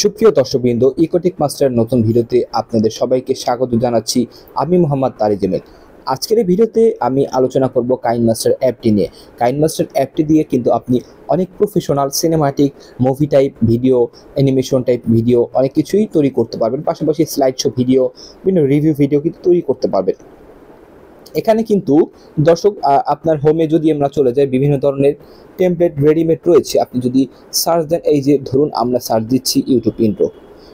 সুপ্রিয় দর্শকবৃন্দ, EcoTechMaster নতুন ভিডিওতে আপনাদের সবাইকে স্বাগত জানাচ্ছি। আমি মোহাম্মদ তারিজেমেল। আজকের এই ভিডিওতে আমি আলোচনা করব কাইনমাস্টার অ্যাপটি নিয়ে। কাইনমাস্টার অ্যাপটি দিয়ে কিন্তু আপনি অনেক professional cinematic movie type video, animation type video অনেক কিছুই তৈরি করতে পারবেন। পাশাপাশি স্লাইড শো ভিডিও, বিভিন্ন রিভিউ ভিডিও কিন্তু তৈরি করতে পারবেন। এখানে কিন্তু দর্শক আপনার হোমে যদি আমরা চলে যাই, বিভিন্ন ধরনের টেমপ্লেট রেডিমেড রয়েছে। আপনি যদি সার্চ দেন, এই যে ধরুন আমরা সার্চ দিচ্ছি ইউটিউব ইন্ট্রো।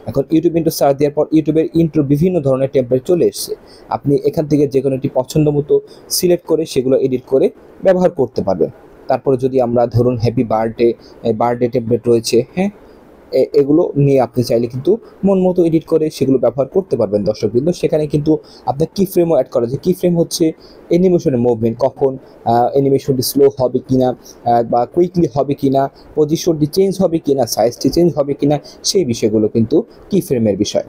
এখন ইউটিউব ইন্ট্রো সার্চ দেওয়ার পর ইউটিউবের ইন্ট্রো বিভিন্ন ধরনের টেমপ্লেট চলে এসছে। আপনি এখান থেকে যে কোনো একটি পছন্দ মতো সিলেক্ট করে সেগুলো এডিট করে ব্যবহার করতে পারবেন। তারপরে যদি আমরা ধরুন হ্যাপি বার্থডে টেমপ্লেট রয়েছে, হ্যাঁ, এগুলো নিয়ে আপনি চাইলে কিন্তু মন মতো এডিট করে সেগুলো ব্যবহার করতে পারবেন দর্শকবৃন্দ। সেখানে কিন্তু আপনার কি ফ্রেমও অ্যাড করা যায়। কি ফ্রেম হচ্ছে অ্যানিমেশনের মুভমেন্ট, কখন অ্যানিমেশনটি স্লো হবে কিনা বা কুইকলি হবে কিনা, পজিশনটি চেঞ্জ হবে কিনা, সাইজটি চেঞ্জ হবে কিনা, সেই বিষয়গুলো কিন্তু কি ফ্রেমের বিষয়।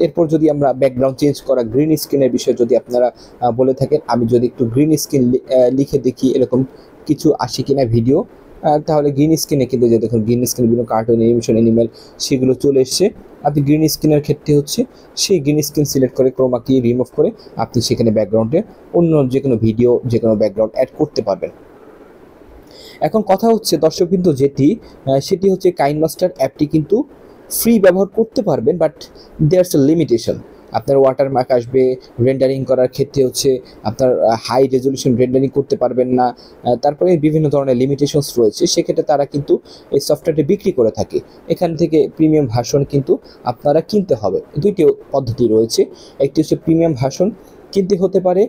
এরপর যদি আমরা ব্যাকগ্রাউন্ড চেঞ্জ করা, গ্রিন স্ক্রিনের বিষয় যদি আপনারা বলে থাকেন, আমি যদি একটু গ্রিন স্ক্রিন লিখে দেখি এরকম কিছু আসে কিনা ভিডিও, তাহলে গ্রিন স্ক্রিনে কিন্তু যে দেখুন গ্রিন স্ক্রিন বিভিন্ন কার্টুন, অ্যানিমেশন, অ্যানিমেল সেগুলো চলে এসছে। আপনি গ্রিন স্ক্রিনের ক্ষেত্রে হচ্ছে সেই গ্রিন স্ক্রিন সিলেক্ট করে ক্রোমা কি রিমুভ করে আপনি সেখানে ব্যাকগ্রাউন্ডে অন্য যে কোনো ভিডিও, যে কোনো ব্যাকগ্রাউন্ড অ্যাড করতে পারবেন। এখন কথা হচ্ছে দর্শকবৃন্দ, সেটি হচ্ছে কাইনমাস্টার অ্যাপটি কিন্তু ফ্রি ব্যবহার করতে পারবেন, বাট দেয়ারস এ লিমিটেশন। আপনার ওয়াটারমার্ক আসবে, রেন্ডারিং করার ক্ষেত্রে হচ্ছে আপনার হাই রেজলিউশন রেন্ডারিং করতে পারবেন না। তারপরে বিভিন্ন ধরনের লিমিটেশনস রয়েছে। সেক্ষেত্রে তারা কিন্তু এই সফটওয়্যারটি বিক্রি করে থাকে। এখান থেকে প্রিমিয়াম ভার্সন কিন্তু আপনারা কিনতে হবে। দুইটি পদ্ধতি রয়েছে। একটি হচ্ছে প্রিমিয়াম ভার্সন কিনতে হতে পারে,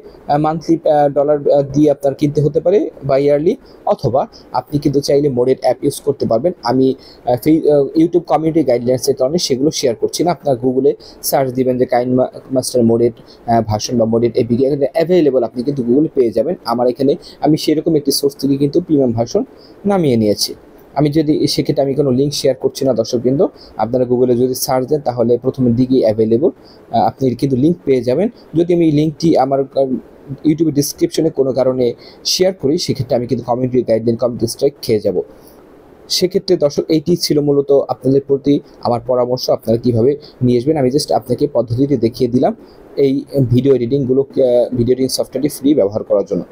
মান্থলি ডলার দিয়ে আপনার কিনতে হতে পারে বা ইয়ারলি, অথবা আপনি কিন্তু চাইলে মোডেড অ্যাপ ইউজ করতে পারবেন। আমি ইউটিউব কমিউনিটি গাইডলাইন্সের কারণে সেগুলো শেয়ার করছি না। আপনার গুগলে সার্চ দিবেন যে কাইনমাস্টার মোডেড ভার্সন বা মোডেড এপিকে অ্যাভেলেবল, আপনি কিন্তু গুগলে পেয়ে যাবেন। আমার এখানে আমি সেরকম একটি সোর্স থেকে কিন্তু প্রিমিয়াম ভার্সন নামিয়ে নিয়েছি। আমি যদি সেক্ষেত্রে আমি কোনো লিঙ্ক শেয়ার করছি না দর্শকবৃন্দ। আপনারা গুগলে যদি সার্চ দেন তাহলে প্রথমের দিকেই অ্যাভেলেবল, আপনি কিন্তু লিঙ্ক পেয়ে যাবেন। যদি আমি লিঙ্কটি আমার ইউটিউবের ডিসক্রিপশনে কোনো কারণে শেয়ার করি, সেক্ষেত্রে আমি কিন্তু কমিউনিটি গাইডলাইন কমিউনিটি স্ট্রাইক খেয়ে যাব। সেক্ষেত্রে দর্শক এইটি ছিল মূলত আপনাদের প্রতি আমার পরামর্শ, আপনারা কীভাবে নিয়ে আসবেন। আমি জাস্ট আপনাকে পদ্ধতিটি দেখিয়ে দিলাম এই ভিডিও এডিটিং সফটওয়্যারটি ফ্রি ব্যবহার করার জন্য।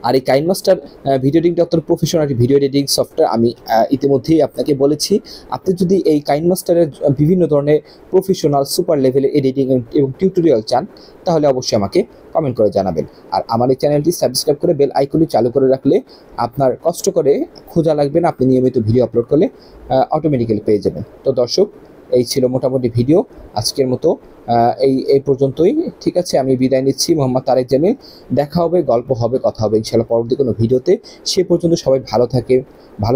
আর এই কাইনমাস্টার ভিডিও এডিটিংটা অত্যন্ত প্রফেশনাল একটি ভিডিও এডিটিং সফটওয়্যার। আমি ইতিমধ্যেই আপনাকে বলেছি, আপনি যদি এই কাইনমাস্টারের বিভিন্ন ধরনের প্রফেশনাল সুপার লেভেলের এডিটিং এবং টিউটোরিয়াল চান, তাহলে অবশ্যই আমাকে কমেন্ট করে জানাবেন। আর আমার এই চ্যানেলটি সাবস্ক্রাইব করে বেল আইকনটি চালু করে রাখলে আপনার কষ্ট করে খোঁজা লাগবে না, আপনি নিয়মিত ভিডিও আপলোড করলে অটোমেটিক্যালি পেয়ে যাবেন। তো দর্শক, এই ছিল মোটামুটি ভিডিও আজকের মতো। এই পর্যন্তই, ঠিক আছে। আমি বিদায় নিচ্ছি, মোহাম্মদ তারিজেমেল। দেখা হবে, গল্প হবে, কথা হবে ইনশাআল্লাহ পরবর্তী কোনো ভিডিওতে। সে পর্যন্ত সবাই ভালো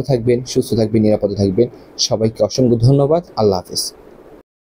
থাকবেন, সুস্থ থাকবেন, নিরাপদে থাকবেন। সবাইকে অসংখ্য ধন্যবাদ। আল্লাহ হাফেজ।